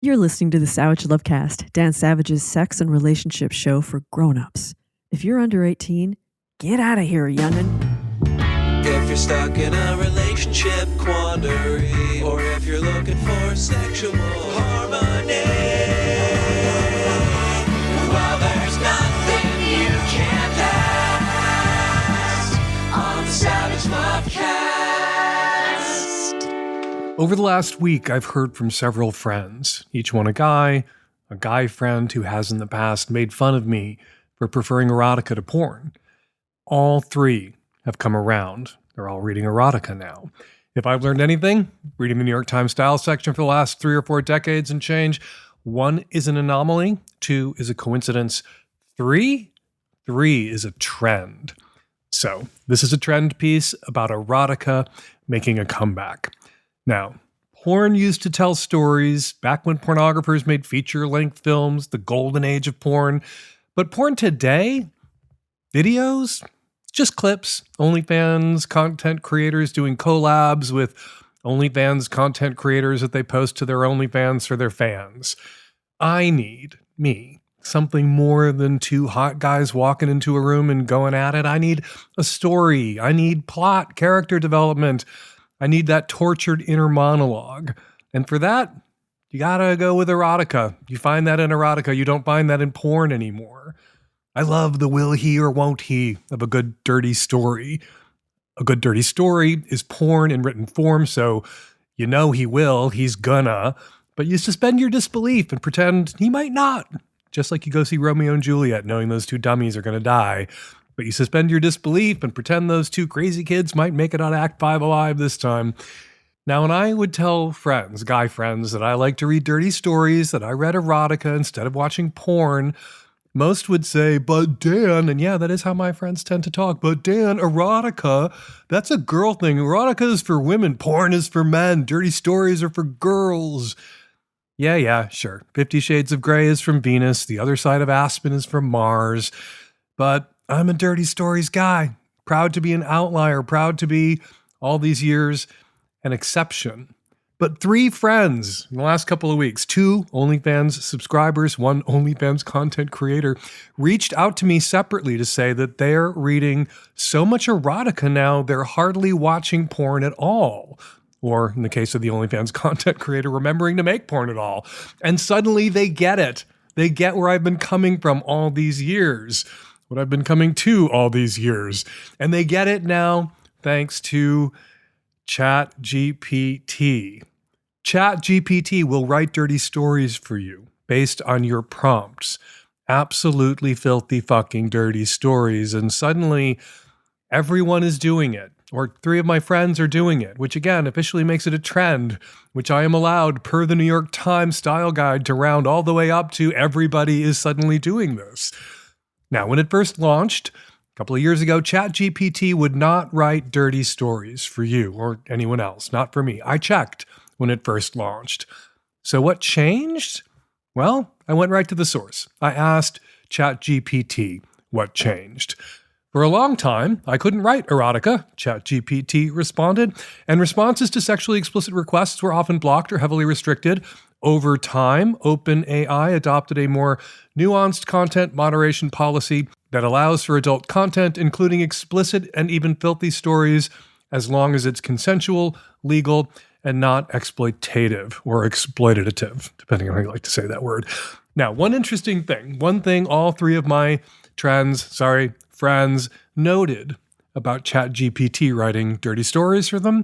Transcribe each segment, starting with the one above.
You're listening to the Savage Lovecast, Dan Savage's sex and relationship show for grown-ups. If you're under 18, get out of here, youngin'. If you're stuck in a relationship quandary, or if you're looking for sexual harmony, well, there's nothing you can't ask on the Savage Lovecast. Over the last week, I've heard from several friends, each one a guy friend who has in the past made fun of me for preferring erotica to porn. All three have come around. They're all reading erotica now. If I've learned anything, reading the New York Times style section for the last 3 or 4 decades and change, 1 is an anomaly, 2 is a coincidence, 3 is a trend. So this is a trend piece about erotica making a comeback. Now, porn used to tell stories back when pornographers made feature-length films, the golden age of porn. But porn today, videos, just clips, OnlyFans content creators doing collabs with OnlyFans content creators that they post to their OnlyFans for their fans. I need, something more than 2 hot guys walking into a room and going at it. I need a story. I need plot, character development. I need that tortured inner monologue. And for that, you gotta go with erotica. You find that in erotica. You don't find that in porn anymore. I love the will he or won't he of a good dirty story. A good dirty story is porn in written form, so you know he will, he's gonna, but you suspend your disbelief and pretend he might not. Just like you go see Romeo and Juliet knowing those 2 dummies are gonna die. But you suspend your disbelief and pretend those 2 crazy kids might make it out of Act 5 alive this time. Now, when I would tell friends, guy friends, that I like to read dirty stories, that I read erotica instead of watching porn, most would say, but Dan, and yeah, that is how my friends tend to talk, but Dan, erotica, that's a girl thing. Erotica is for women, porn is for men, dirty stories are for girls. Yeah, sure. 50 Shades of Grey is from Venus, The Other Side of Aspen is from Mars, but I'm a dirty stories guy, proud to be an outlier, proud to be, all these years, an exception. But 3 friends in the last couple of weeks, 2 OnlyFans subscribers, 1 OnlyFans content creator, reached out to me separately to say that they're reading so much erotica now, they're hardly watching porn at all. Or, in the case of the OnlyFans content creator, remembering to make porn at all. And suddenly they get it. They get where I've been coming from all these years. What I've been coming to all these years. And they get it now thanks to ChatGPT. ChatGPT will write dirty stories for you based on your prompts. Absolutely filthy fucking dirty stories. And suddenly everyone is doing it. Or 3 of my friends are doing it, which again officially makes it a trend, which I am allowed per the New York Times style guide to round all the way up to everybody is suddenly doing this. Now, when it first launched, a couple of years ago, ChatGPT would not write dirty stories for you or anyone else, not for me. I checked when it first launched. So what changed? Well, I went right to the source. I asked ChatGPT what changed. For a long time, I couldn't write erotica, ChatGPT responded, and responses to sexually explicit requests were often blocked or heavily restricted. Over time, OpenAI adopted a more nuanced content moderation policy that allows for adult content, including explicit and even filthy stories, as long as it's consensual, legal, and not exploitative or exploitative, depending on how you like to say that word. Now, one thing all 3 of my friends noted about ChatGPT writing dirty stories for them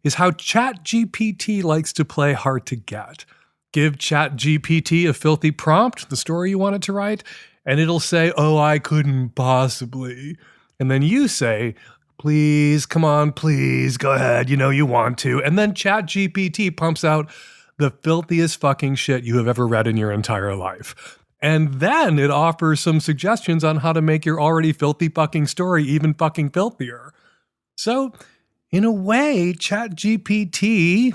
is how ChatGPT likes to play hard to get. Give ChatGPT a filthy prompt, the story you want it to write, and it'll say, oh, I couldn't possibly. And then you say, please, come on, please, go ahead, you know you want to. And then ChatGPT pumps out the filthiest fucking shit you have ever read in your entire life. And then it offers some suggestions on how to make your already filthy fucking story even fucking filthier. So, in a way, ChatGPT,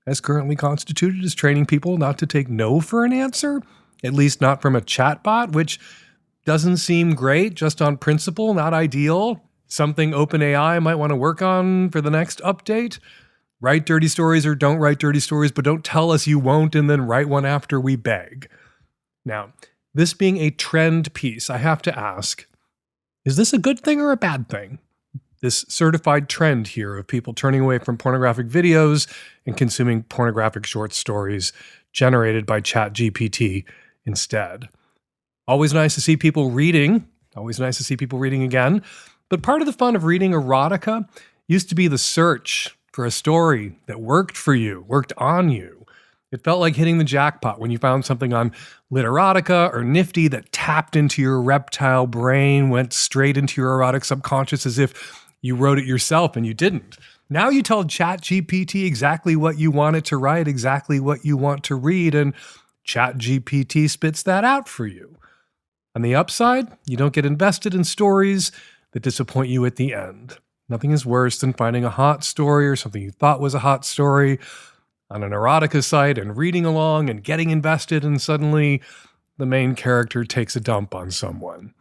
as currently constituted, is training people not to take no for an answer, at least not from a chatbot, which doesn't seem great just on principle, not ideal. Something OpenAI might want to work on for the next update. Write dirty stories or don't write dirty stories, but don't tell us you won't and then write one after we beg. Now, this being a trend piece, I have to ask, is this a good thing or a bad thing? This certified trend here of people turning away from pornographic videos and consuming pornographic short stories generated by ChatGPT instead. Always nice to see people reading. Always nice to see people reading again. But part of the fun of reading erotica used to be the search for a story that worked for you, worked on you. It felt like hitting the jackpot when you found something on Literotica or Nifty that tapped into your reptile brain, went straight into your erotic subconscious as if you wrote it yourself and you didn't. Now you tell ChatGPT exactly what you want it to write, exactly what you want to read, and ChatGPT spits that out for you. On the upside, you don't get invested in stories that disappoint you at the end. Nothing is worse than finding a hot story or something you thought was a hot story on an erotica site and reading along and getting invested, and suddenly the main character takes a dump on someone.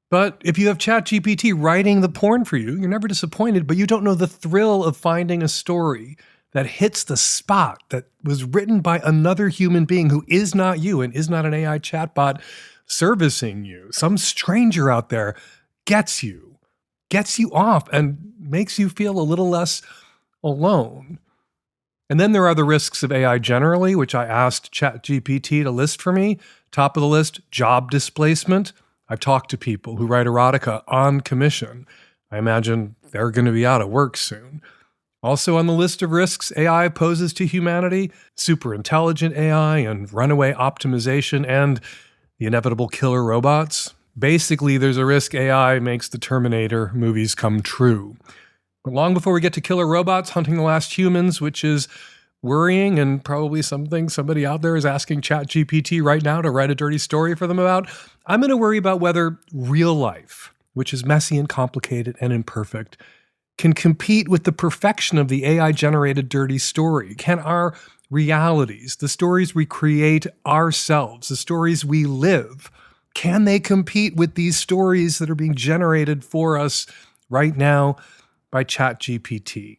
But if you have ChatGPT writing the porn for you, you're never disappointed, but you don't know the thrill of finding a story that hits the spot, that was written by another human being who is not you and is not an AI chatbot servicing you. Some stranger out there gets you off and makes you feel a little less alone. And then there are the risks of AI generally, which I asked ChatGPT to list for me. Top of the list, job displacement. I've talked to people who write erotica on commission. I imagine they're going to be out of work soon. Also on the list of risks AI poses to humanity, super intelligent AI and runaway optimization and the inevitable killer robots. Basically, there's a risk AI makes the Terminator movies come true. But long before we get to killer robots hunting the last humans, which is worrying and probably something somebody out there is asking ChatGPT right now to write a dirty story for them about, I'm going to worry about whether real life, which is messy and complicated and imperfect, can compete with the perfection of the AI-generated dirty story. Can our realities, the stories we create ourselves, the stories we live, can they compete with these stories that are being generated for us right now by ChatGPT?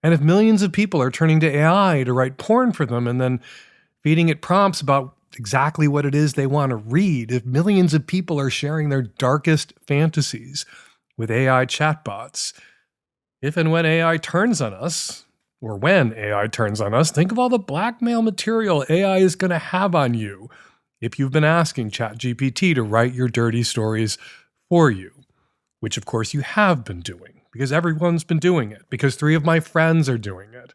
And if millions of people are turning to AI to write porn for them and then feeding it prompts about exactly what it is they want to read, if millions of people are sharing their darkest fantasies with AI chatbots, if and when AI turns on us, or when AI turns on us, think of all the blackmail material AI is going to have on you if you've been asking ChatGPT to write your dirty stories for you, which of course you have been doing, because everyone's been doing it, because 3 of my friends are doing it,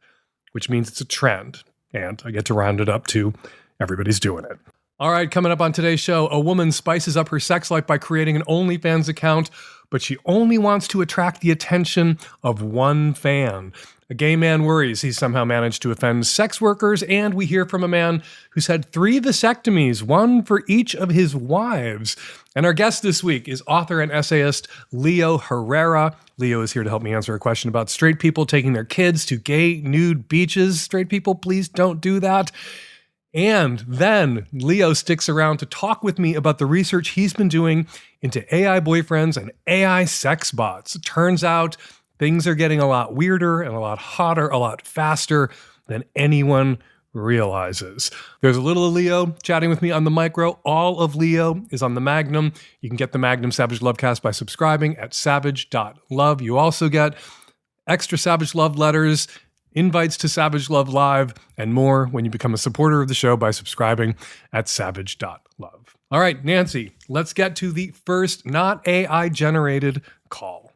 which means it's a trend, and I get to round it up to everybody's doing it. All right, coming up on today's show, a woman spices up her sex life by creating an Onlyfans account, but she only wants to attract the attention of one fan. A gay man worries he's somehow managed to offend sex workers, and we hear from a man who's had 3 vasectomies, 1 for each of his wives. And our guest this week is author and essayist Leo Herrera. Leo is here to help me answer a question about straight people taking their kids to gay nude beaches. Straight people, please don't do that. And then Leo sticks around to talk with me about the research he's been doing into AI boyfriends and AI sex bots. It turns out things are getting a lot weirder and a lot hotter, a lot faster than anyone realizes. There's a little of Leo chatting with me on the micro. All of Leo is on the Magnum. You can get the Magnum Savage Lovecast by subscribing at savage.love. You also get extra Savage Love letters, invites to Savage Love Live, and more when you become a supporter of the show by subscribing at savage.love. All right, Nancy, let's get to the first not AI-generated call.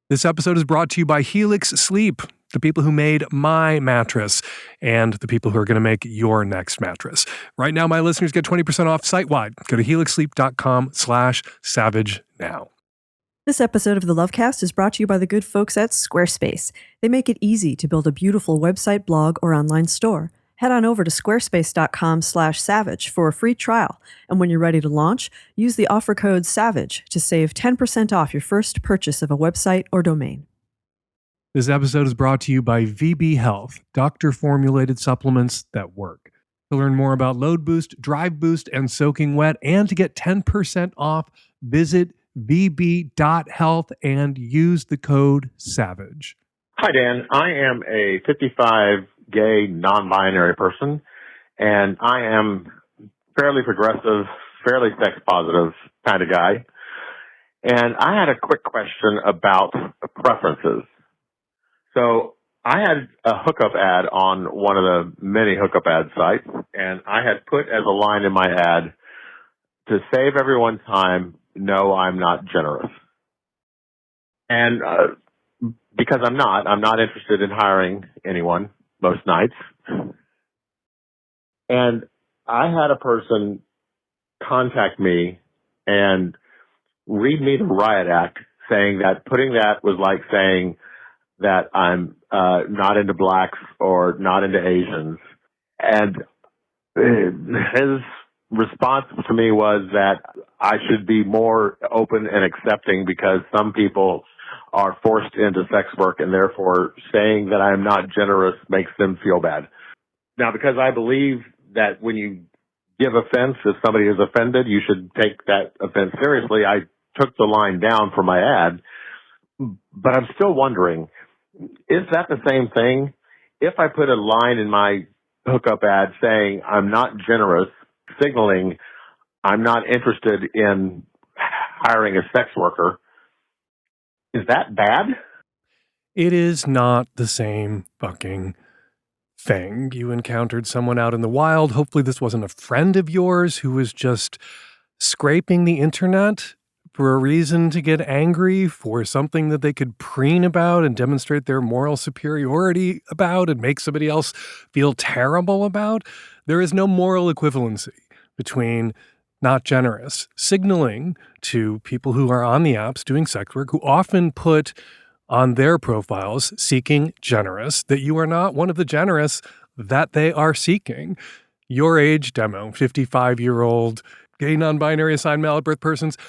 This episode is brought to you by Helix Sleep, the people who made my mattress and the people who are going to make your next mattress. Right now, my listeners get 20% off site-wide. Go to helixsleep.com/savage now. This episode of the Lovecast is brought to you by the good folks at Squarespace. They make it easy to build a beautiful website, blog, or online store. Head on over to squarespace.com/savage for a free trial. And when you're ready to launch, use the offer code SAVAGE to save 10% off your first purchase of a website or domain. This episode is brought to you by VB Health, doctor-formulated supplements that work. To learn more about Load Boost, Drive Boost, and Soaking Wet, and to get 10% off, visit vb.health and use the code SAVAGE. Hi, Dan. I am a 55 gay non-binary person, and I am fairly progressive, fairly sex positive kind of guy. And I had a quick question about preferences. So I had a hookup ad on one of the many hookup ad sites, and I had put as a line in my ad, to save everyone's time, no, I'm not generous. And because I'm not interested in hiring anyone most nights. And I had a person contact me and read me the riot act, saying that putting that was like saying that I'm not into blacks or not into Asians. And his response to me was that I should be more open and accepting because some people are forced into sex work and therefore saying that I'm not generous makes them feel bad. Now, because I believe that when you give offense, if somebody is offended, you should take that offense seriously. I took the line down for my ad, but I'm still wondering, is that the same thing? If I put a line in my hookup ad saying I'm not generous, signaling I'm not interested in hiring a sex worker, is that bad? It is not the same fucking thing. You encountered someone out in the wild. Hopefully this wasn't a friend of yours who was just scraping the internet for a reason to get angry, for something that they could preen about and demonstrate their moral superiority about and make somebody else feel terrible about. There is no moral equivalency between not generous, signaling to people who are on the apps doing sex work, who often put on their profiles seeking generous, that you are not one of the generous that they are seeking. Your age demo, 55-year-old, gay, non-binary, assigned male at birth persons,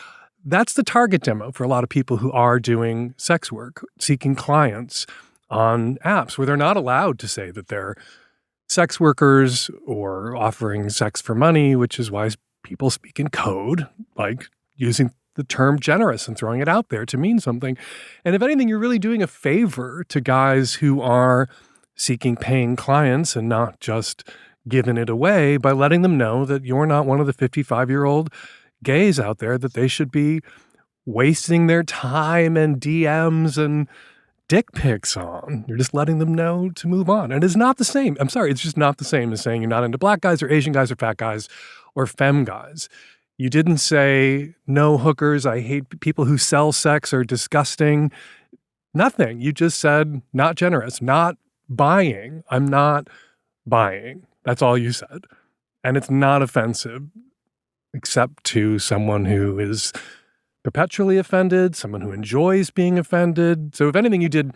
that's the target demo for a lot of people who are doing sex work, seeking clients on apps where they're not allowed to say that they're sex workers or offering sex for money, which is why people speak in code, like using the term generous and throwing it out there to mean something. And if anything, you're really doing a favor to guys who are seeking paying clients and not just giving it away by letting them know that you're not one of the 55-year-old gays out there that they should be wasting their time and DMs and dick pics on. You're just letting them know to move on. And it's not the same. I'm sorry, it's just not the same as saying you're not into black guys or Asian guys or fat guys or femme guys. You didn't say, no hookers, I hate people who sell sex, are disgusting. Nothing. You just said, not generous, not buying. I'm not buying. That's all you said. And it's not offensive, except to someone who is perpetually offended, someone who enjoys being offended. So if anything, you did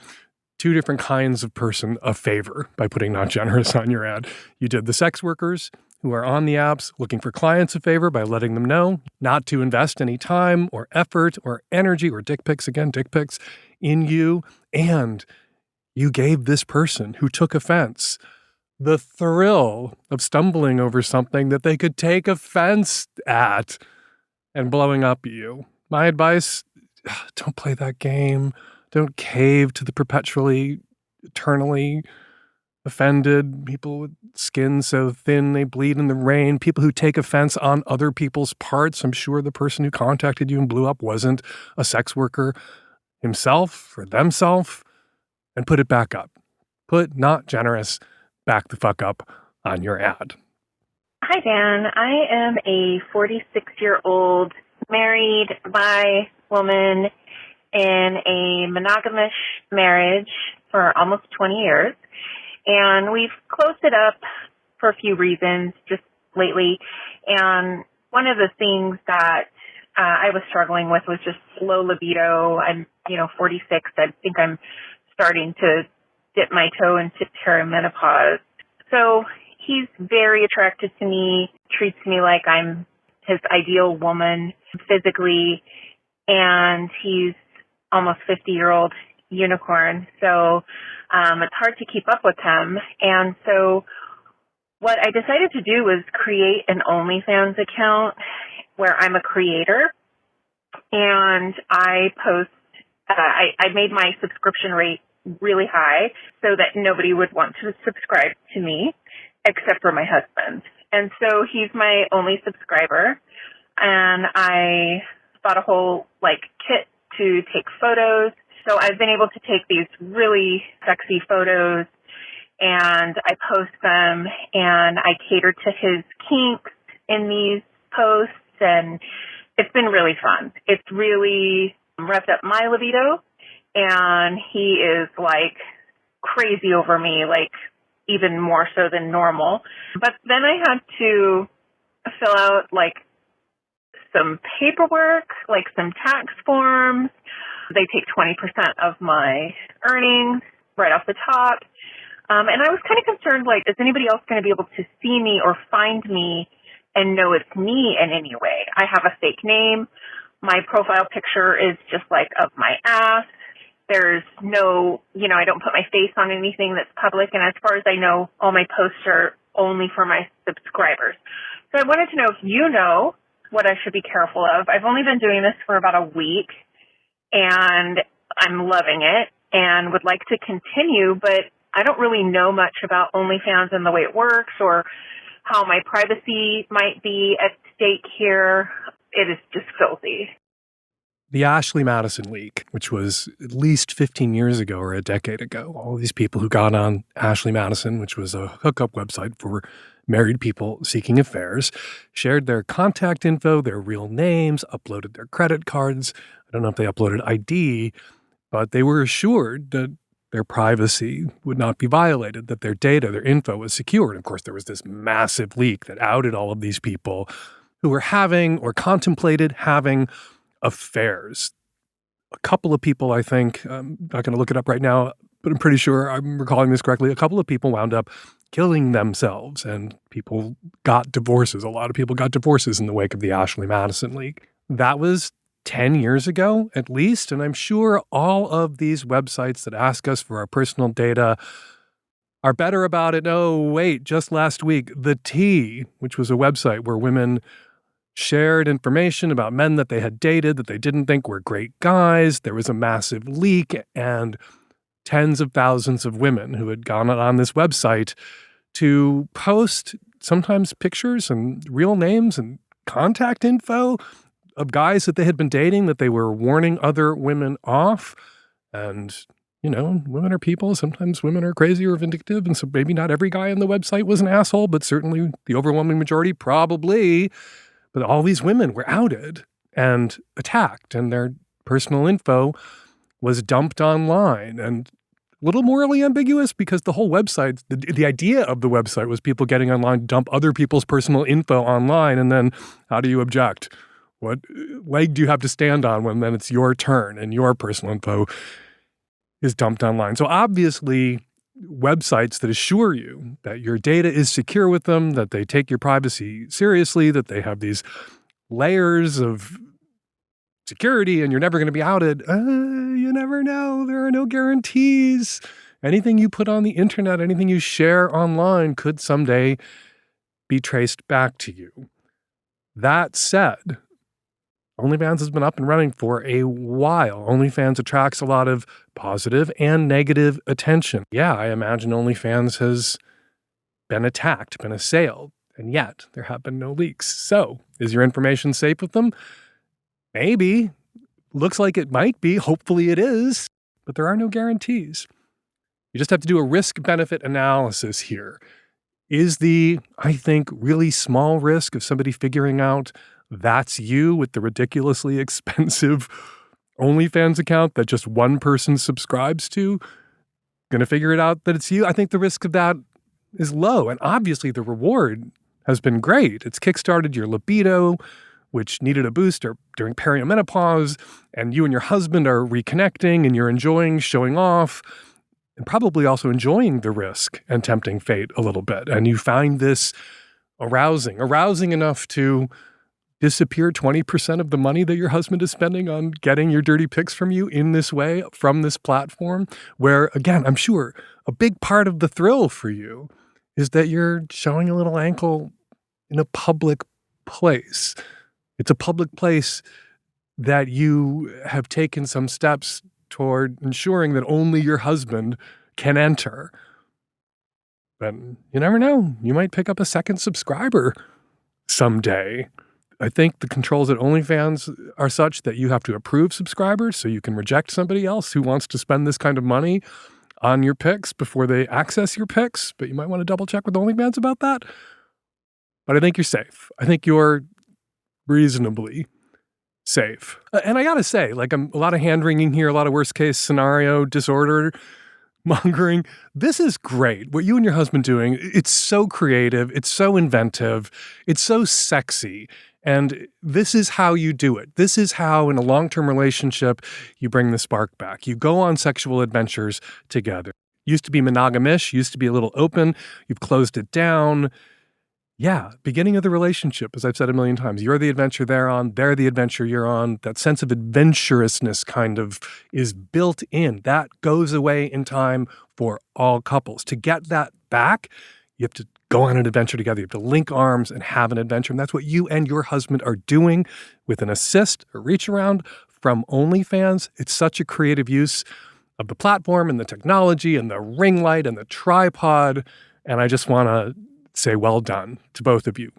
two different kinds of person a favor by putting not generous on your ad. You did the sex workers who are on the apps looking for clients a favor by letting them know not to invest any time or effort or energy or dick pics, again, dick pics, in you. And you gave this person who took offense the thrill of stumbling over something that they could take offense at and blowing up at you. My advice, don't play that game. Don't cave to the perpetually, eternally offended people with skin so thin they bleed in the rain, people who take offense on other people's parts. I'm sure the person who contacted you and blew up wasn't a sex worker himself or themselves. And put it back up. Put not generous back the fuck up on your ad. Hi, Dan. I am a 46-year-old married bi woman in a monogamous marriage for almost 20 years. And we've closed it up for a few reasons just lately. And one of the things that I was struggling with was just low libido. I'm, 46. I think I'm starting to dip my toe into perimenopause. So he's very attracted to me, treats me like I'm his ideal woman physically, and he's almost 50-year-old unicorn. So it's hard to keep up with him. And so what I decided to do was create an Onlyfans account where I'm a creator, and I post, I made my subscription rate really high so that nobody would want to subscribe to me except for my husband. And so he's my only subscriber. And I bought a whole kit to take photos. So I've been able to take these really sexy photos and I post them and I cater to his kinks in these posts, and it's been really fun. It's really revved up my libido, and he is crazy over me, even more so than normal. But then I had to fill out some paperwork, some tax forms. They take 20% of my earnings right off the top. And I was kind of concerned, is anybody else going to be able to see me or find me and know it's me in any way? I have a fake name. My profile picture is just of my ass. There's no, I don't put my face on anything that's public. And as far as I know, all my posts are only for my subscribers. So I wanted to know if you know what I should be careful of. I've only been doing this for about a week, and I'm loving it and would like to continue, but I don't really know much about OnlyFans and the way it works or how my privacy might be at stake here. It is just filthy. The Ashley Madison leak, which was at least 15 years ago or a decade ago, all these people who got on Ashley Madison, which was a hookup website for married people seeking affairs, shared their contact info, their real names, uploaded their credit cards. I don't know if they uploaded ID, but they were assured that their privacy would not be violated, that their data, their info was secure. And of course, there was this massive leak that outed all of these people who were having or contemplated having affairs. A couple of people, I think, I'm not going to look it up right now, but I'm pretty sure I'm recalling this correctly. A couple of people wound up killing themselves, and people got divorces. A lot of people got divorces in the wake of the Ashley Madison leak. That was 10 years ago, at least, and I'm sure all of these websites that ask us for our personal data are better about it. Oh, wait, just last week, The Tea, which was a website where women shared information about men that they had dated that they didn't think were great guys. There was a massive leak, and tens of thousands of women who had gone on this website to post sometimes pictures and real names and contact info of guys that they had been dating, that they were warning other women off. And, women are people. Sometimes women are crazy or vindictive. And so maybe not every guy on the website was an asshole, but certainly the overwhelming majority probably. But all these women were outed and attacked, and their personal info was dumped online. And a little morally ambiguous because the whole website, the idea of the website was people getting online to dump other people's personal info online. And then how do you object? What leg do you have to stand on when then it's your turn and your personal info is dumped online? So obviously, websites that assure you that your data is secure with them, that they take your privacy seriously, that they have these layers of security and you're never going to be outed, you never know. There are no guarantees. Anything you put on the internet, anything you share online could someday be traced back to you. That said, OnlyFans has been up and running for a while. OnlyFans attracts a lot of positive and negative attention. Yeah, I imagine OnlyFans has been attacked, been assailed, and yet there have been no leaks. So, is your information safe with them? Maybe. Looks like it might be. Hopefully it is. But there are no guarantees. You just have to do a risk-benefit analysis here. Is the, I think, really small risk of somebody figuring out that's you with the ridiculously expensive OnlyFans account that just one person subscribes to, going to figure it out that it's you? I think the risk of that is low. And obviously the reward has been great. It's kickstarted your libido, which needed a boost during perimenopause, and you and your husband are reconnecting and you're enjoying showing off and probably also enjoying the risk and tempting fate a little bit. And you find this arousing enough to disappear 20% of the money that your husband is spending on getting your dirty pics from you in this way, from this platform, where, again, I'm sure a big part of the thrill for you is that you're showing a little ankle in a public place. It's a public place that you have taken some steps toward ensuring that only your husband can enter. But you never know. You might pick up a second subscriber someday. I think the controls at Onlyfans are such that you have to approve subscribers so you can reject somebody else who wants to spend this kind of money on your pics before they access your pics. But you might want to double check with Onlyfans about that. But I think you're safe. I think you're reasonably safe. And I gotta say, like, a lot of hand-wringing here, a lot of worst-case scenario disorder mongering. This is great. What you and your husband doing, it's so creative, it's so inventive, it's so sexy. And this is how you do it. This is how, in a long-term relationship, you bring the spark back. You go on sexual adventures together. Used to be monogamish, used to be a little open. You've closed it down. Yeah, beginning of the relationship, as I've said a million times, you're the adventure they're on, they're the adventure you're on. That sense of adventurousness kind of is built in. That goes away in time for all couples. To get that back, you have to go on an adventure together. You have to link arms and have an adventure. And that's what you and your husband are doing with an assist, a reach around from OnlyFans. It's such a creative use of the platform and the technology and the ring light and the tripod. And I just want to say well done to both of you.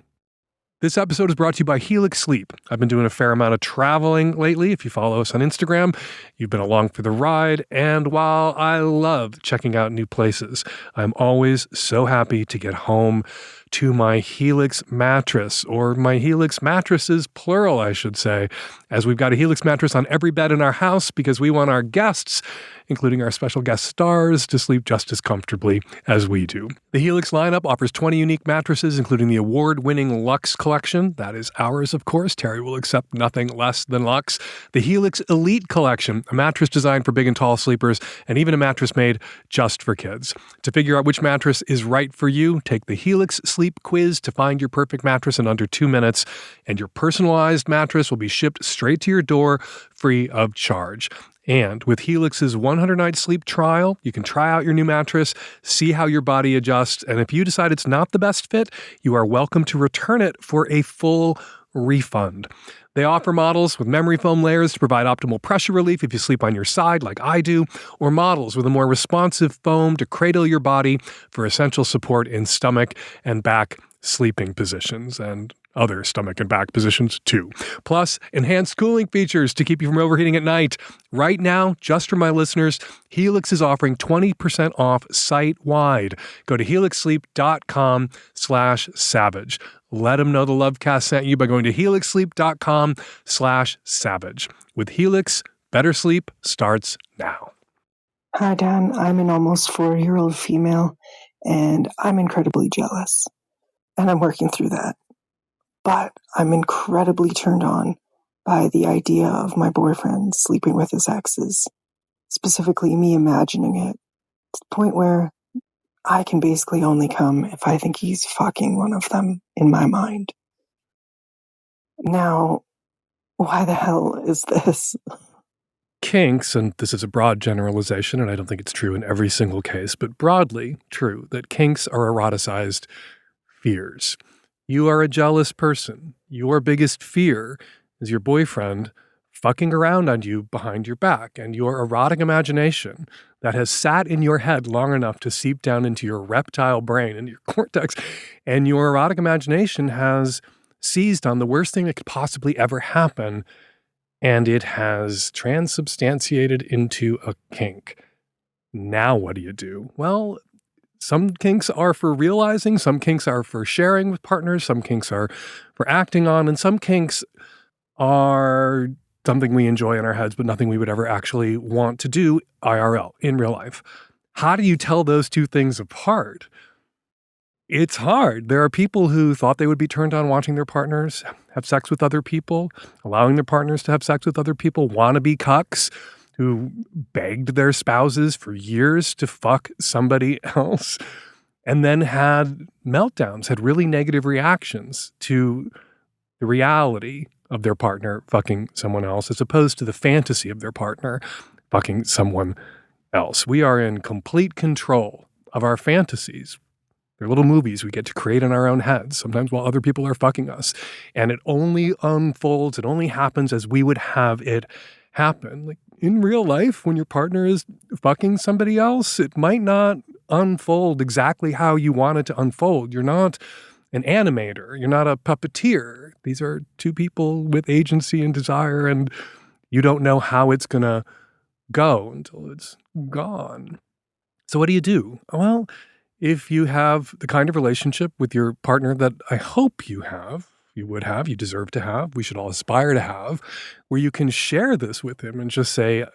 This episode is brought to you by Helix Sleep. I've been doing a fair amount of traveling lately. If you follow us on Instagram, you've been along for the ride. And while I love checking out new places, I'm always so happy to get home to my Helix mattress, or my Helix mattresses, plural, I should say, as we've got a Helix mattress on every bed in our house because we want our guests, including our special guest stars, to sleep just as comfortably as we do. The Helix lineup offers 20 unique mattresses, including the award-winning Luxe collection. That is ours, of course. Terry will accept nothing less than Luxe. The Helix Elite collection, a mattress designed for big and tall sleepers, and even a mattress made just for kids. To figure out which mattress is right for you, take the Helix Sleep Quiz to find your perfect mattress in under 2 minutes, and your personalized mattress will be shipped straight to your door, free of charge. And with Helix's 100-night sleep trial, you can try out your new mattress, see how your body adjusts, and if you decide it's not the best fit, you are welcome to return it for a full refund. They offer models with memory foam layers to provide optimal pressure relief if you sleep on your side like I do, or models with a more responsive foam to cradle your body for essential support in stomach and back sleeping positions, and other stomach and back positions too. Plus, enhanced cooling features to keep you from overheating at night. Right now, just for my listeners, Helix is offering 20% off site-wide. Go to helixsleep.com/savage. Let them know the Lovecast sent you by going to helixsleep.com/savage. With Helix, better sleep starts now. Hi, Dan. I'm an almost 4-year-old female, and I'm incredibly jealous. And I'm working through that. But I'm incredibly turned on by the idea of my boyfriend sleeping with his exes, specifically me imagining it, to the point where I can basically only come if I think he's fucking one of them in my mind. Now, why the hell is this? Kinks, and this is a broad generalization, and I don't think it's true in every single case, but broadly true, that kinks are eroticized fears. You are a jealous person. Your biggest fear is your boyfriend fucking around on you behind your back, and your erotic imagination that has sat in your head long enough to seep down into your reptile brain and your cortex, and your erotic imagination has seized on the worst thing that could possibly ever happen, and it has transubstantiated into a kink. Now what do you do? Well, some kinks are for realizing, some kinks are for sharing with partners, some kinks are for acting on, and some kinks are something we enjoy in our heads, but nothing we would ever actually want to do IRL, in real life. How do you tell those two things apart? It's hard. There are people who thought they would be turned on watching their partners have sex with other people, allowing their partners to have sex with other people, wannabe cucks who begged their spouses for years to fuck somebody else, and then had meltdowns, had really negative reactions to the reality of their partner fucking someone else, as opposed to the fantasy of their partner fucking someone else. We are in complete control of our fantasies. They're little movies we get to create in our own heads, sometimes while other people are fucking us. And it only unfolds, it only happens as we would have it happen. Like, in real life, when your partner is fucking somebody else, it might not unfold exactly how you want it to unfold. You're not an animator. You're not a puppeteer. These are two people with agency and desire, and you don't know how it's going to go until it's gone. So what do you do? Well, if you have the kind of relationship with your partner that I hope you have, you would have, you deserve to have, we should all aspire to have, where you can share this with him and just say,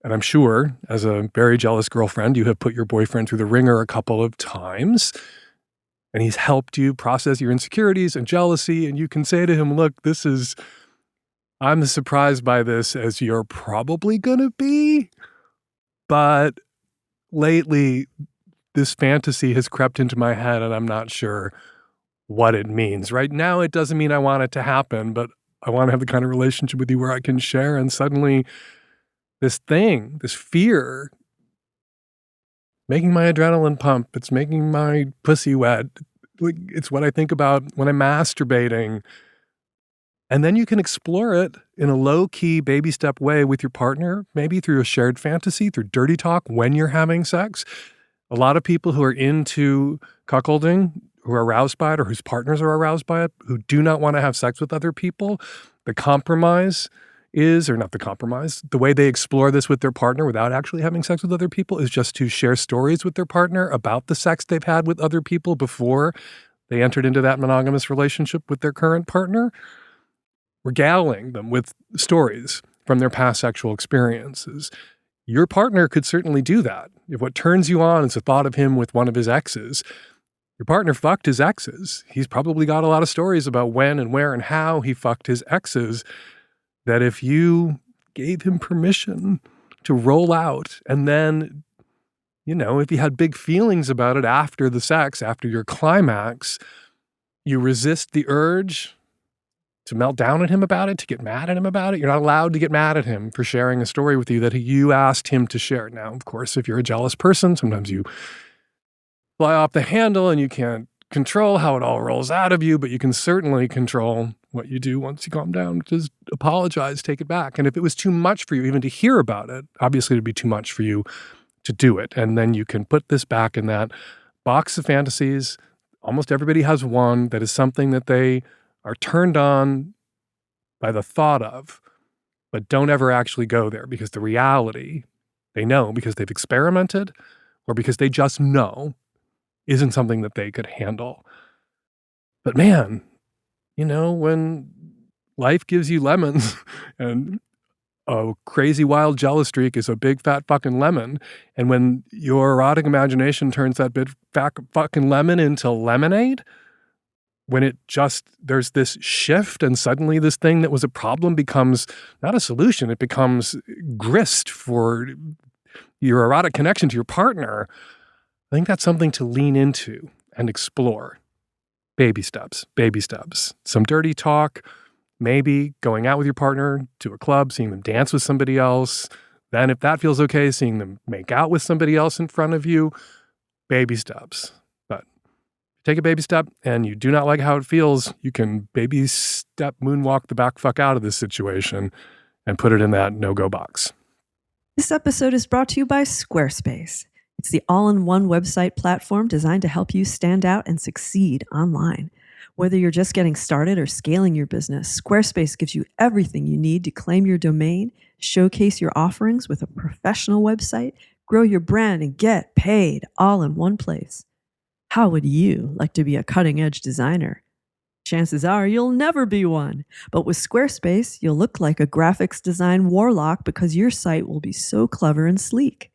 and I'm sure as a very jealous girlfriend, you have put your boyfriend through the ringer a couple of times, and he's helped you process your insecurities and jealousy, and you can say to him, look, I'm as surprised by this as you're probably going to be, but lately this fantasy has crept into my head and I'm not sure what it means. Right now, it doesn't mean I want it to happen, but I want to have the kind of relationship with you where I can share, and suddenly this fear, making my adrenaline pump, it's making my pussy wet. It's what I think about when I'm masturbating. And then you can explore it in a low-key baby step way with your partner, maybe through a shared fantasy, through dirty talk when you're having sex. A lot of people who are into cuckolding, who are aroused by it, or whose partners are aroused by it, who do not want to have sex with other people, the compromise is, or not the compromise, the way they explore this with their partner without actually having sex with other people is just to share stories with their partner about the sex they've had with other people before they entered into that monogamous relationship with their current partner, regaling them with stories from their past sexual experiences. Your partner could certainly do that. If what turns you on is the thought of him with one of his exes, your partner fucked his exes. He's probably got a lot of stories about when and where and how he fucked his exes, that if you gave him permission to roll out, and then, if you had big feelings about it after the sex, after your climax, you resist the urge to melt down at him about it, to get mad at him about it. You're not allowed to get mad at him for sharing a story with you that you asked him to share. Now, of course, if you're a jealous person, sometimes you fly off the handle and you can't control how it all rolls out of you, but you can certainly control what you do once you calm down. Just apologize, take it back. And if it was too much for you even to hear about it, obviously it'd be too much for you to do it. And then you can put this back in that box of fantasies. Almost everybody has one that is something that they are turned on by the thought of, but don't ever actually go there because the reality, they know because they've experimented or because they just know, isn't something that they could handle. But man, when life gives you lemons and a crazy wild jealous streak is a big fat fucking lemon, and when your erotic imagination turns that big fat fucking lemon into lemonade, when there's this shift and suddenly this thing that was a problem becomes not a solution, it becomes grist for your erotic connection to your partner, I think that's something to lean into and explore. Baby steps. Some dirty talk, maybe going out with your partner to a club, seeing them dance with somebody else. Then if that feels okay, seeing them make out with somebody else in front of you. Baby steps. But take a baby step and you do not like how it feels, you can baby step moonwalk the back fuck out of this situation and put it in that no-go box. This episode is brought to you by Squarespace. It's the all-in-one website platform designed to help you stand out and succeed online. Whether you're just getting started or scaling your business, Squarespace gives you everything you need to claim your domain, showcase your offerings with a professional website, grow your brand, and get paid all in one place. How would you like to be a cutting-edge designer? Chances are you'll never be one. But with Squarespace, you'll look like a graphics design warlock because your site will be so clever and sleek.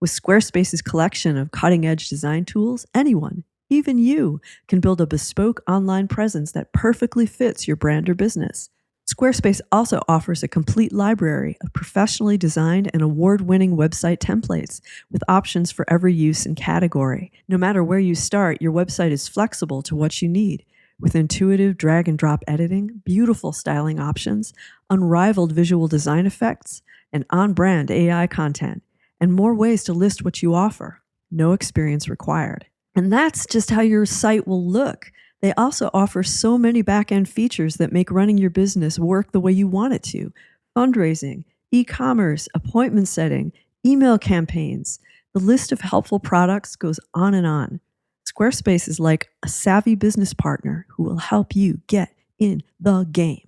With Squarespace's collection of cutting-edge design tools, anyone, even you, can build a bespoke online presence that perfectly fits your brand or business. Squarespace also offers a complete library of professionally designed and award-winning website templates with options for every use and category. No matter where you start, your website is flexible to what you need, with intuitive drag-and-drop editing, beautiful styling options, unrivaled visual design effects, and on-brand AI content, and more ways to list what you offer. No experience required. And that's just how your site will look. They also offer so many back-end features that make running your business work the way you want it to. Fundraising, e-commerce, appointment setting, email campaigns. The list of helpful products goes on and on. Squarespace is like a savvy business partner who will help you get in the game.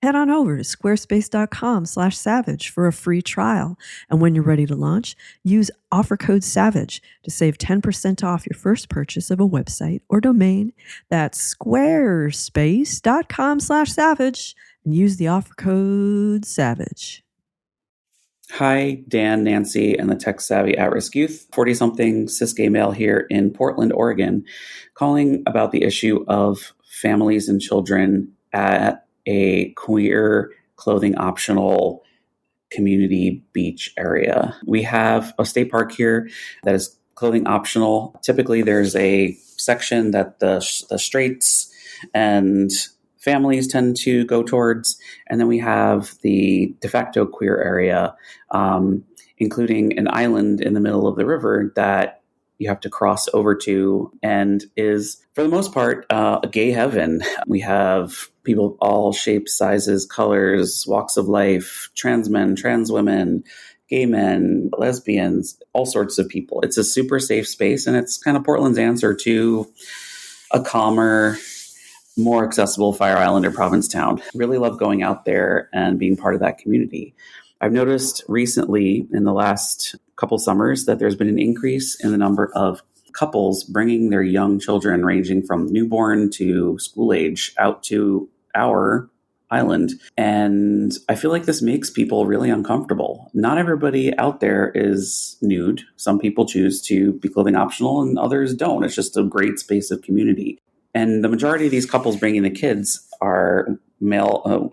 Head on over to squarespace.com/savage for a free trial. And when you're ready to launch, use offer code SAVAGE to save 10% off your first purchase of a website or domain. That's squarespace.com/savage and use the offer code SAVAGE. Hi, Dan, Nancy, and the tech-savvy at-risk youth, 40-something cis gay male here in Portland, Oregon, calling about the issue of families and children at a queer clothing optional community beach area. We have a state park here that is clothing optional. Typically, there's a section that the straights and families tend to go towards. And then we have the de facto queer area, including an island in the middle of the river that you have to cross over to, and is, for the most part, a gay heaven. We have people of all shapes, sizes, colors, walks of life, trans men, trans women, gay men, lesbians, all sorts of people. It's a super safe space, and it's kind of Portland's answer to a calmer, more accessible Fire Island or Provincetown. Really love going out there and being part of that community. I've noticed recently in the last couple summers that there's been an increase in the number of couples bringing their young children ranging from newborn to school age out to our island. And I feel like this makes people really uncomfortable. Not everybody out there is nude. Some people choose to be clothing optional and others don't. It's just a great space of community. And the majority of these couples bringing the kids are male,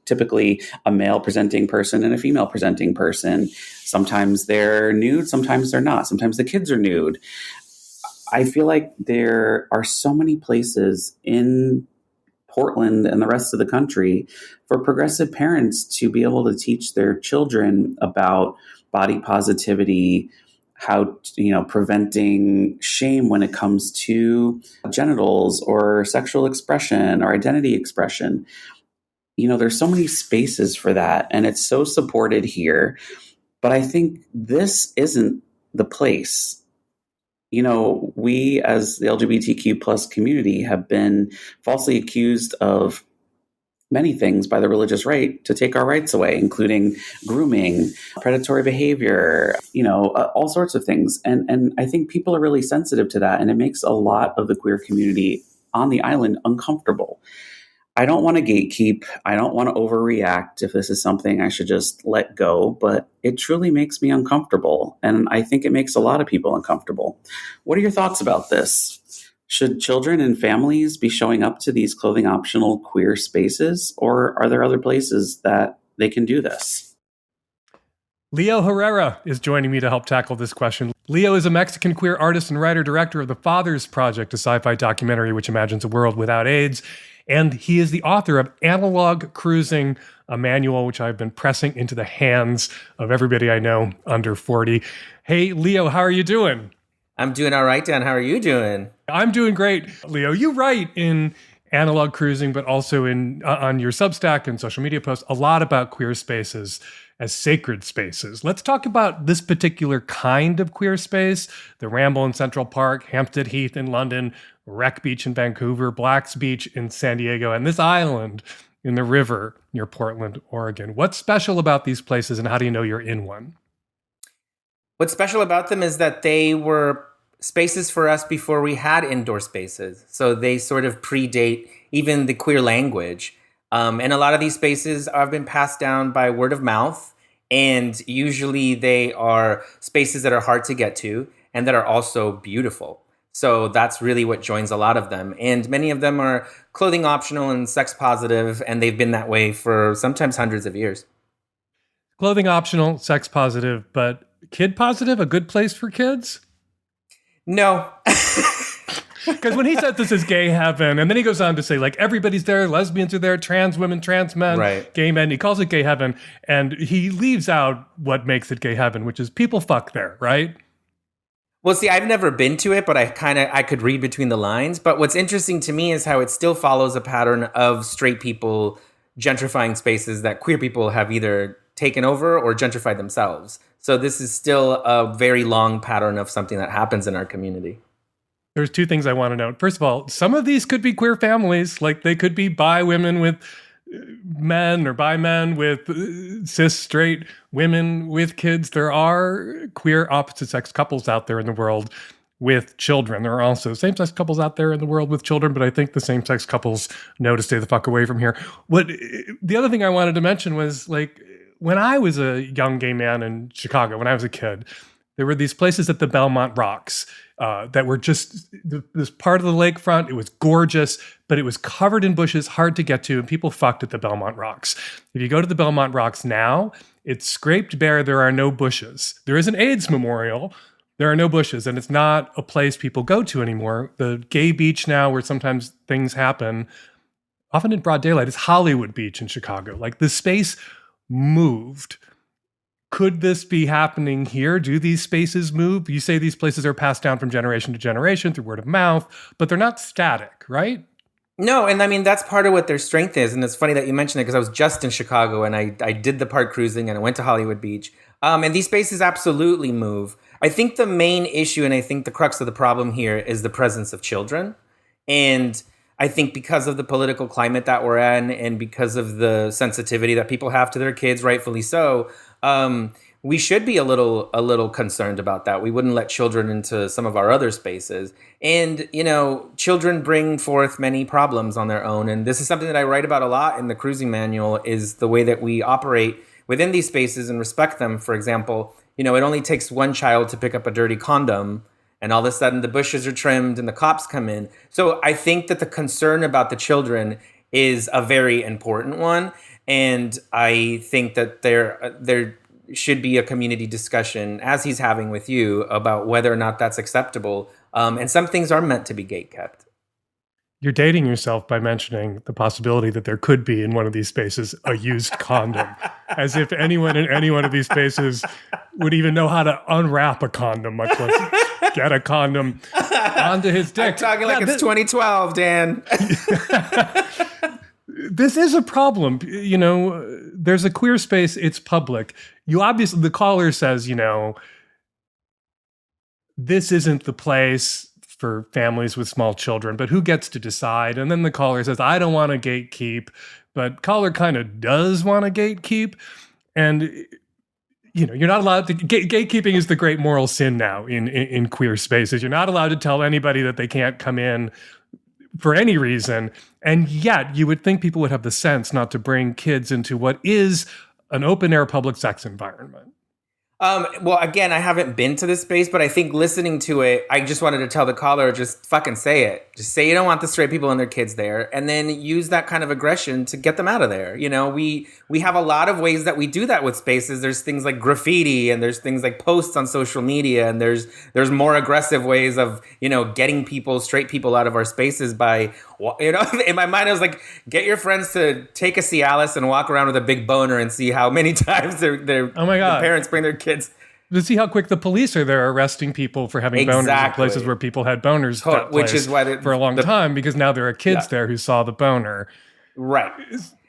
typically a male presenting person and a female presenting person. Sometimes they're nude, sometimes they're not. Sometimes the kids are nude. I feel like there are so many places in Portland and the rest of the country for progressive parents to be able to teach their children about body positivity, how, preventing shame when it comes to genitals or sexual expression or identity expression. There's so many spaces for that, and it's so supported here. But I think this isn't the place. We as the LGBTQ plus community have been falsely accused of many things by the religious right to take our rights away, including grooming, predatory behavior, all sorts of things. And I think people are really sensitive to that. And it makes a lot of the queer community on the island uncomfortable. I don't want to gatekeep. I don't want to overreact if this is something I should just let go, but it truly makes me uncomfortable. And I think it makes a lot of people uncomfortable. What are your thoughts about this? Should children and families be showing up to these clothing optional queer spaces, or are there other places that they can do this? Leo Herrera is joining me to help tackle this question. Leo is a Mexican queer artist and writer-director of The Fathers Project, a sci-fi documentary which imagines a world without AIDS. And he is the author of Analog Cruising, a manual which I've been pressing into the hands of everybody I know under 40. Hey, Leo, how are you doing? I'm doing all right, Dan. How are you doing? I'm doing great. Leo, you write in Analog Cruising, but also on your Substack and social media posts, a lot about queer spaces as sacred spaces. Let's talk about this particular kind of queer space: the Ramble in Central Park, Hampstead Heath in London, Wreck Beach in Vancouver, Black's Beach in San Diego, and this island in the river near Portland, Oregon. What's special about these places, and how do you know you're in one? What's special about them is that they were spaces for us before we had indoor spaces. So they sort of predate even the queer language. And a lot of these spaces have been passed down by word of mouth. And usually they are spaces that are hard to get to and that are also beautiful. So that's really what joins a lot of them. And many of them are clothing optional and sex positive, and they've been that way for sometimes hundreds of years. Clothing optional, sex positive, but kid positive, a good place for kids? No. Because when he said this is gay heaven, and then he goes on to say, like, everybody's there, lesbians are there, trans women, trans men, right, gay men, he calls it gay heaven, and he leaves out what makes it gay heaven, which is people fuck there, right? Well, see, I've never been to it, but I could read between the lines. But what's interesting to me is how it still follows a pattern of straight people gentrifying spaces that queer people have either taken over or gentrified themselves. So this is still a very long pattern of something that happens in our community. There's two things I want to note. First of all, some of these could be queer families. Like they could be bi women with men or bi men with cis straight women with kids. There are queer opposite sex couples out there in the world with children. There are also same-sex couples out there in the world with children, but I think the same-sex couples know to stay the fuck away from here. The other thing I wanted to mention was, like, when I was a young gay man in Chicago, when I was a kid, there were these places at the Belmont Rocks that were just this part of the lakefront. It was gorgeous, but it was covered in bushes, hard to get to, and people fucked at the Belmont Rocks. If you go to the Belmont Rocks now, it's scraped bare. There are no bushes. There is an AIDS memorial. There are no bushes, and it's not a place people go to anymore. The gay beach now, where sometimes things happen, often in broad daylight, is Hollywood Beach in Chicago. Like, the space moved. Could this be happening here? Do these spaces move? You say these places are passed down from generation to generation through word of mouth, but they're not static, right? No, and I mean, that's part of what their strength is. And it's funny that you mentioned it because I was just in Chicago and I did the park cruising and I went to Hollywood Beach. And these spaces absolutely move. I think the main issue, and I think the crux of the problem here, is the presence of children. And I think because of the political climate that we're in and because of the sensitivity that people have to their kids, rightfully so, we should be a little concerned about that. We wouldn't let children into some of our other spaces. And, you know, children bring forth many problems on their own. And this is something that I write about a lot in the cruising manual, is the way that we operate within these spaces and respect them. For example, you know, it only takes one child to pick up a dirty condom, and all of a sudden the bushes are trimmed and the cops come in. So I think that the concern about the children is a very important one. And I think that there should be a community discussion, as he's having with you, about whether or not that's acceptable. And some things are meant to be gate kept. You're dating yourself by mentioning the possibility that there could be in one of these spaces a used condom, as if anyone in any one of these spaces would even know how to unwrap a condom, much less get a condom onto his dick. I'm talking like it's 2012, Dan. This is a problem. You know, there's a queer space. It's public. You obviously, the caller says, you know, this isn't the place for families with small children, but who gets to decide? And then the caller says, I don't want to gatekeep, but caller kind of does want to gatekeep. And, you know, you're not allowed to, gatekeeping is the great moral sin now in queer spaces. You're not allowed to tell anybody that they can't come in for any reason. And yet you would think people would have the sense not to bring kids into what is an open air public sex environment. Well, again, I haven't been to this space, but I think listening to it, I just wanted to tell the caller, just fucking say it. Just say you don't want the straight people and their kids there, and then use that kind of aggression to get them out of there. You know, we have a lot of ways that we do that with spaces. There's things like graffiti, and there's things like posts on social media, and there's more aggressive ways of, you know, getting straight people out of our spaces by, you know, in my mind, I was like, get your friends to take a Cialis and walk around with a big boner and see how many times their oh my God, the parents bring their kids. To see how quick the police are there arresting people for having boners in places where people had boners, which is why for a long time, because now there are kids there who saw the boner. Right.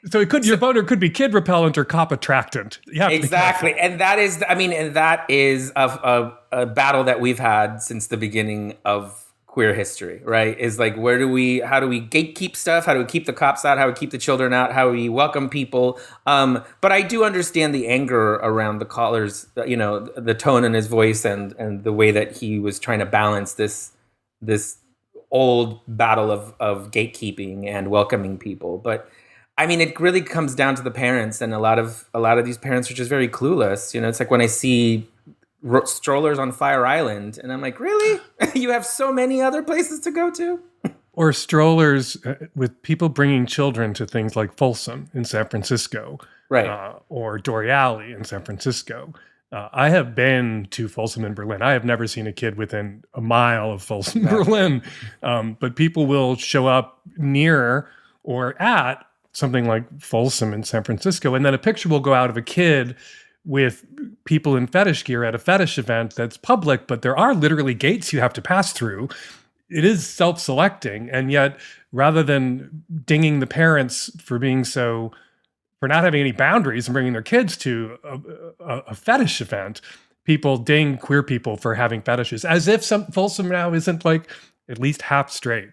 So your boner could be kid repellent or cop attractant. Exactly. And that is, a battle that we've had since the beginning of queer history, right? Is like, how do we gatekeep stuff? How do we keep the cops out? How do we keep the children out? How do we welcome people? But I do understand the anger around the caller's, you know, the tone in his voice and the way that he was trying to balance this old battle of gatekeeping and welcoming people. But I mean, it really comes down to the parents, and a lot of these parents are just very clueless. You know, it's like when I see strollers on Fire Island, and I'm like, really? You have so many other places to go to? Or strollers with people bringing children to things like Folsom in San Francisco, right? Or Dory Alley in San Francisco. I have been to Folsom in Berlin. I have never seen a kid within a mile of Folsom, Berlin. But people will show up near or at something like Folsom in San Francisco, and then a picture will go out of a kid with people in fetish gear at a fetish event that's public, but there are literally gates you have to pass through. It is self-selecting, and yet rather than dinging the parents for being so for not having any boundaries and bringing their kids to a fetish event, people ding queer people for having fetishes, as if Folsom now isn't like at least half straight.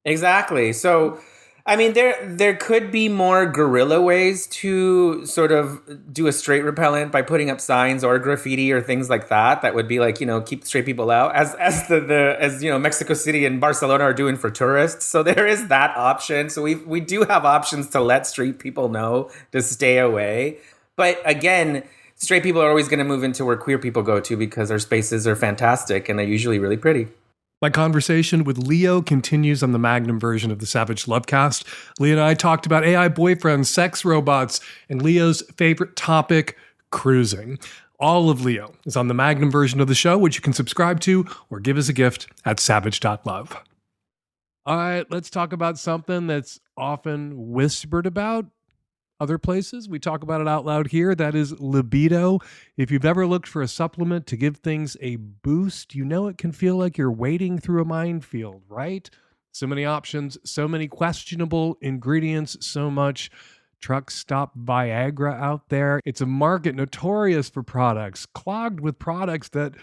Exactly. So, I mean, there could be more guerrilla ways to sort of do a straight repellent by putting up signs or graffiti or things like that. That would be like, keep straight people out, as Mexico City and Barcelona are doing for tourists. So there is that option. So we do have options to let straight people know to stay away. But again, straight people are always going to move into where queer people go to because our spaces are fantastic and they're usually really pretty. My conversation with Leo continues on the Magnum version of the Savage Lovecast. Leo and I talked about AI boyfriends, sex robots, and Leo's favorite topic, cruising. All of Leo is on the Magnum version of the show, which you can subscribe to or give as a gift at savage.love. All right, let's talk about something that's often whispered about other places. We talk about it out loud here. That is libido. If you've ever looked for a supplement to give things a boost, you know it can feel like you're wading through a minefield, right? So many options, so many questionable ingredients, so much truck stop Viagra out there. It's a market notorious for products, clogged with products that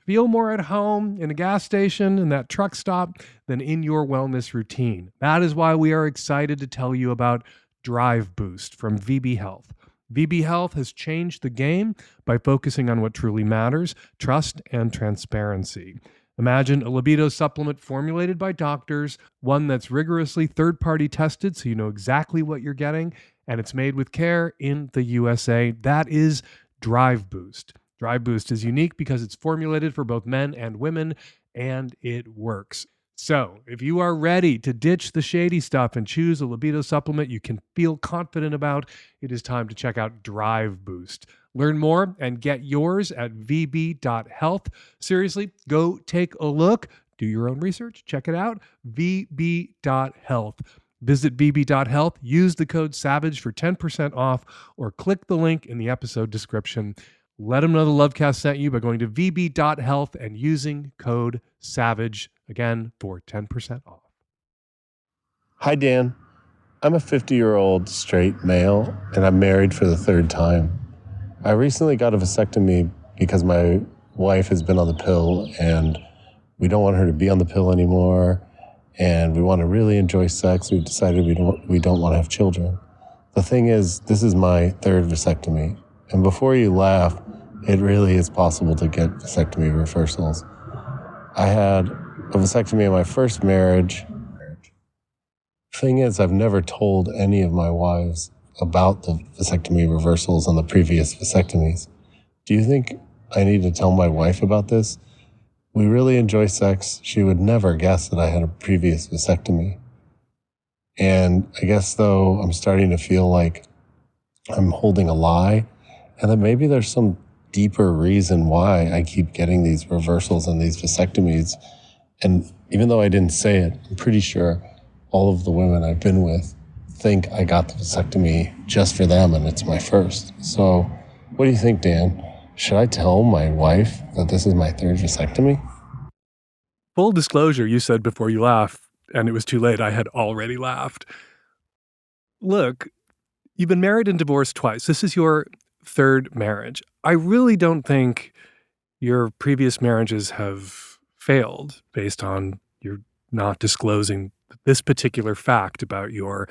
feel more at home in a gas station and that truck stop than in your wellness routine. That is why we are excited to tell you about Drive Boost from VB Health. VB Health has changed the game by focusing on what truly matters, trust and transparency. Imagine a libido supplement formulated by doctors, one that's rigorously third-party tested so you know exactly what you're getting, and it's made with care in the USA. That is Drive Boost. Drive Boost is unique because it's formulated for both men and women, and it works. So, if you are ready to ditch the shady stuff and choose a libido supplement you can feel confident about, it is time to check out Drive Boost. Learn more and get yours at vb.health. Seriously, go take a look. Do your own research. Check it out. vb.health. Visit vb.health, use the code SAVAGE for 10% off, or click the link in the episode description. Let them know the Lovecast sent you by going to vb.health and using code SAVAGE, again, for 10% off. Hi, Dan. I'm a 50-year-old straight male, and I'm married for the third time. I recently got a vasectomy because my wife has been on the pill, and we don't want her to be on the pill anymore, and we want to really enjoy sex. We've decided we don't want to have children. The thing is, this is my third vasectomy, and before you laugh, it really is possible to get vasectomy reversals. I had a vasectomy in my first marriage. Thing is, I've never told any of my wives about the vasectomy reversals on the previous vasectomies. Do you think I need to tell my wife about this? We really enjoy sex. She would never guess that I had a previous vasectomy. And I guess, though, I'm starting to feel like I'm holding a lie, and that maybe there's some deeper reason why I keep getting these reversals and these vasectomies. And even though I didn't say it, I'm pretty sure all of the women I've been with think I got the vasectomy just for them and it's my first. So what do you think, Dan? Should I tell my wife that this is my third vasectomy? Full disclosure, you said before you laughed, and it was too late. I had already laughed. Look, you've been married and divorced twice. This is your third marriage. I really don't think your previous marriages have failed based on your not disclosing this particular fact about your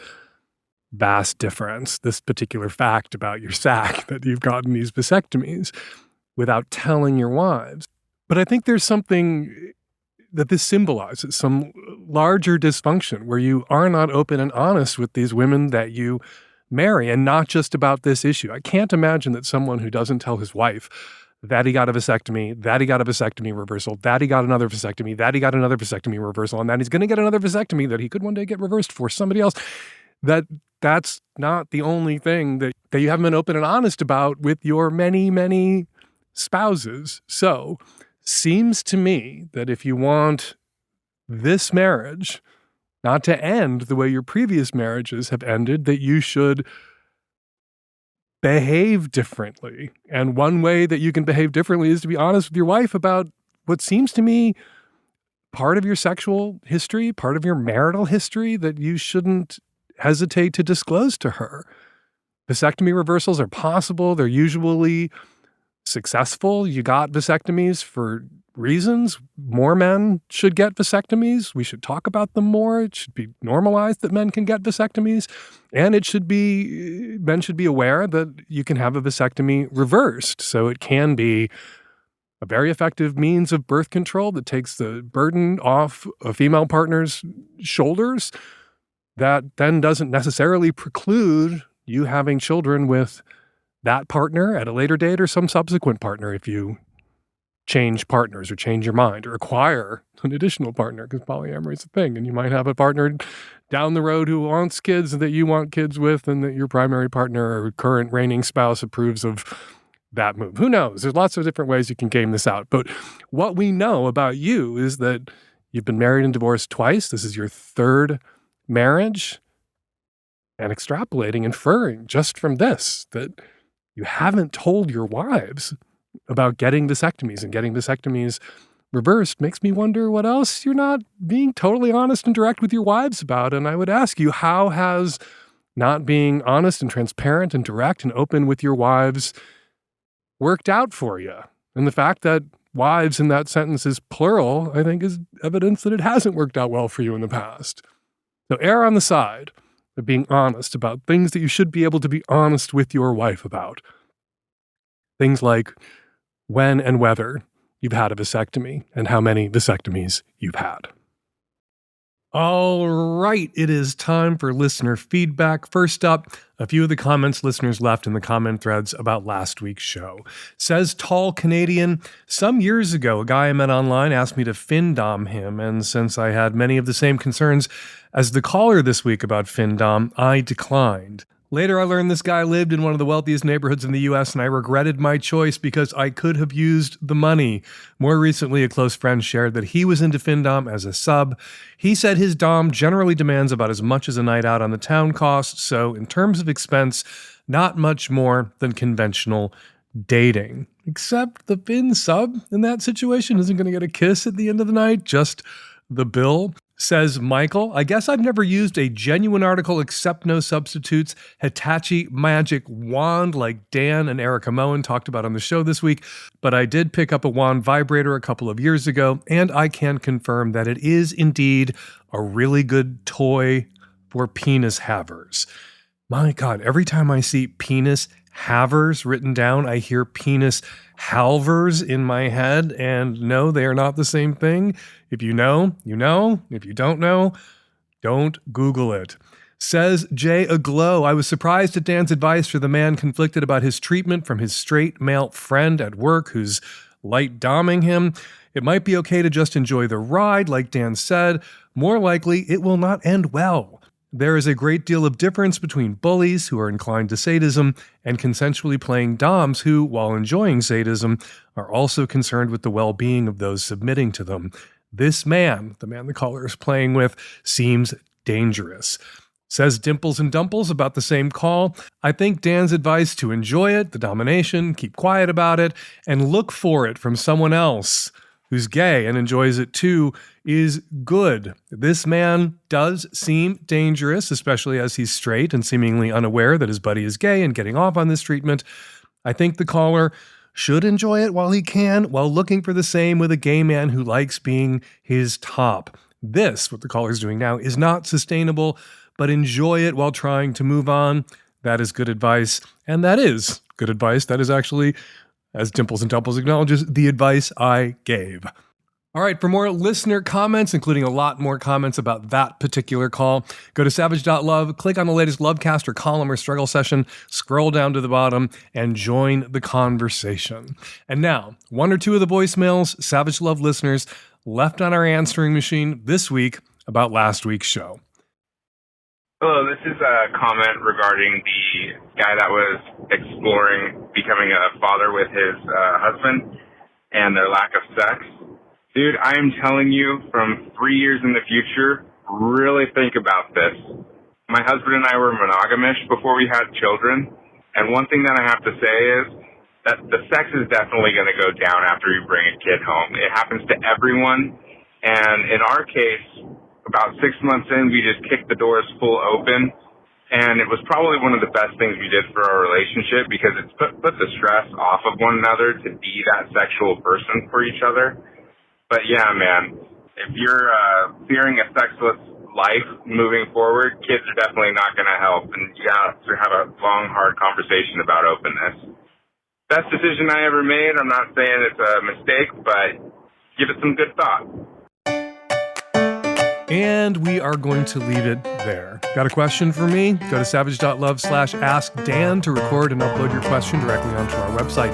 vas difference, this particular fact about your sac, that you've gotten these vasectomies without telling your wives. But I think there's something that this symbolizes, some larger dysfunction where you are not open and honest with these women that you marry, and not just about this issue. I can't imagine that someone who doesn't tell his wife that he got a vasectomy, that he got a vasectomy reversal, that he got another vasectomy, that he got another vasectomy reversal, and that he's going to get another vasectomy that he could one day get reversed for somebody else, that's not the only thing that you haven't been open and honest about with your many, many spouses. So, seems to me that if you want this marriage not to end the way your previous marriages have ended, that you should behave differently. And one way that you can behave differently is to be honest with your wife about what seems to me part of your sexual history, part of your marital history that you shouldn't hesitate to disclose to her. Vasectomy reversals are possible. They're usually successful. You got vasectomies for reasons. More men should get vasectomies. We should talk about them more. It should be normalized that men can get vasectomies. And men should be aware that you can have a vasectomy reversed. So it can be a very effective means of birth control that takes the burden off a female partner's shoulders. That then doesn't necessarily preclude you having children with that partner at a later date or some subsequent partner if you change partners or change your mind or acquire an additional partner, because polyamory is a thing. And you might have a partner down the road who wants kids that you want kids with, and that your primary partner or current reigning spouse approves of that move. Who knows? There's lots of different ways you can game this out. But what we know about you is that you've been married and divorced twice. This is your third marriage. And extrapolating, inferring just from this that you haven't told your wives about getting vasectomies and getting vasectomies reversed makes me wonder what else you're not being totally honest and direct with your wives about. And I would ask you, how has not being honest and transparent and direct and open with your wives worked out for you? And the fact that wives in that sentence is plural, I think, is evidence that it hasn't worked out well for you in the past. So err on the side of being honest about things that you should be able to be honest with your wife about. Things like when and whether you've had a vasectomy and how many vasectomies you've had. All right, it is time for listener feedback. First up, a few of the comments listeners left in the comment threads about last week's show. Says Tall Canadian, some years ago, a guy I met online asked me to fin-dom him, and since I had many of the same concerns as the caller this week about fin-dom, I declined. Later, I learned this guy lived in one of the wealthiest neighborhoods in the U.S., and I regretted my choice because I could have used the money. More recently, a close friend shared that he was into fin-dom as a sub. He said his dom generally demands about as much as a night out on the town costs, so in terms of expense, not much more than conventional dating. Except the fin sub in that situation isn't going to get a kiss at the end of the night, just the bill. Says Michael, I guess I've never used a genuine article except no substitutes Hitachi magic wand like Dan and Erica Moen talked about on the show this week, but I did pick up a wand vibrator a couple of years ago, and I can confirm that it is indeed a really good toy for penis havers. My God, every time I see penis havers written down, I hear penis halvers in my head, and no, they are not the same thing. If you know, you know. If you don't know, don't Google it. Says Jay Aglow, I was surprised at Dan's advice for the man conflicted about his treatment from his straight male friend at work who's light doming him. It might be okay to just enjoy the ride, like Dan said. More likely, it will not end well. There is a great deal of difference between bullies who are inclined to sadism and consensually playing doms who, while enjoying sadism, are also concerned with the well-being of those submitting to them. This man, the man the caller is playing with, seems dangerous. Says Dimples and Dumples about the same call. I think Dan's advice to enjoy it, the domination, keep quiet about it, and look for it from someone else who's gay and enjoys it too, is good. This man does seem dangerous, especially as he's straight and seemingly unaware that his buddy is gay and getting off on this treatment. I think the caller should enjoy it while he can, while looking for the same with a gay man who likes being his top. This, what the caller's doing now, is not sustainable, but enjoy it while trying to move on. That is good advice, and that is good advice. That is actually, as Dimples and Dumples acknowledges, the advice I gave. All right, for more listener comments, including a lot more comments about that particular call, go to savage.love, click on the latest Lovecast or column or struggle session, scroll down to the bottom, and join the conversation. And now, one or two of the voicemails Savage Love listeners left on our answering machine this week about last week's show. Hello, this is a comment regarding the guy that was exploring becoming a father with his husband and their lack of sex. Dude, I am telling you, from 3 years in the future, really think about this. My husband and I were monogamish before we had children, and one thing that I have to say is that the sex is definitely going to go down after you bring a kid home. It happens to everyone, and in our case, about 6 months in, we just kicked the doors full open, And it was probably one of the best things we did for our relationship because it's put the stress off of one another to be that sexual person for each other. But yeah, man, if you're fearing a sexless life moving forward, kids are definitely not going to help. And you have to have a long, hard conversation about openness. Best decision I ever made. I'm not saying it's a mistake, but give it some good thought. And we are going to leave it there. Got a question for me? Go to savage.love/askdan to record and upload your question directly onto our website.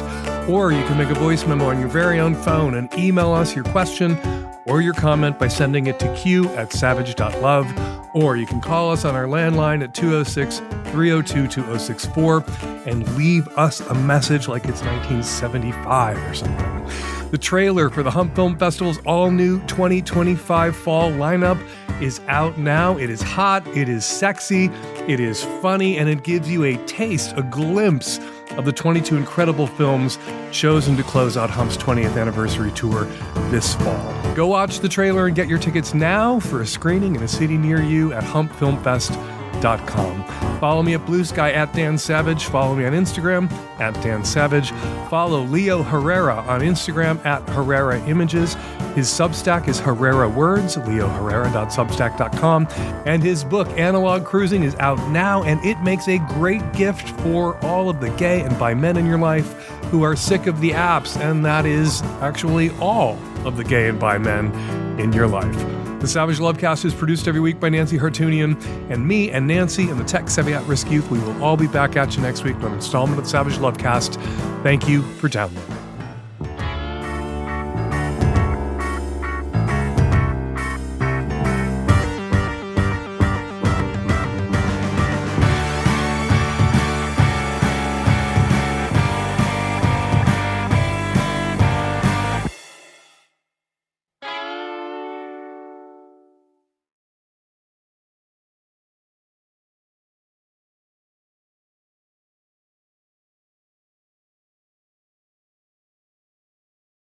Or you can make a voice memo on your very own phone and email us your question or your comment by sending it to q@savage.love. Or you can call us on our landline at 206-302-2064 and leave us a message like it's 1975 or something. The trailer for the Hump Film Festival's all-new 2025 fall lineup is out now. It is hot, it is sexy, it is funny, and it gives you a taste, a glimpse of the 22 incredible films chosen to close out Hump's 20th anniversary tour this fall. Go watch the trailer and get your tickets now for a screening in a city near you at humpfilmfest.com. Follow me at Blue Sky at Dan Savage. Follow me on Instagram at Dan Savage. Follow Leo Herrera on Instagram at Herrera Images. His Substack is Herrera Words, leoherrera.substack.com. And his book, Analog Cruising, is out now, and it makes a great gift for all of the gay and bi men in your life who are sick of the apps, and that is actually all of the gay and bi men in your life. The Savage Lovecast is produced every week by Nancy Hartunian, and me and Nancy and the tech-savvy at-risk youth. We will all be back at you next week with an installment of the Savage Lovecast. Thank you for downloading.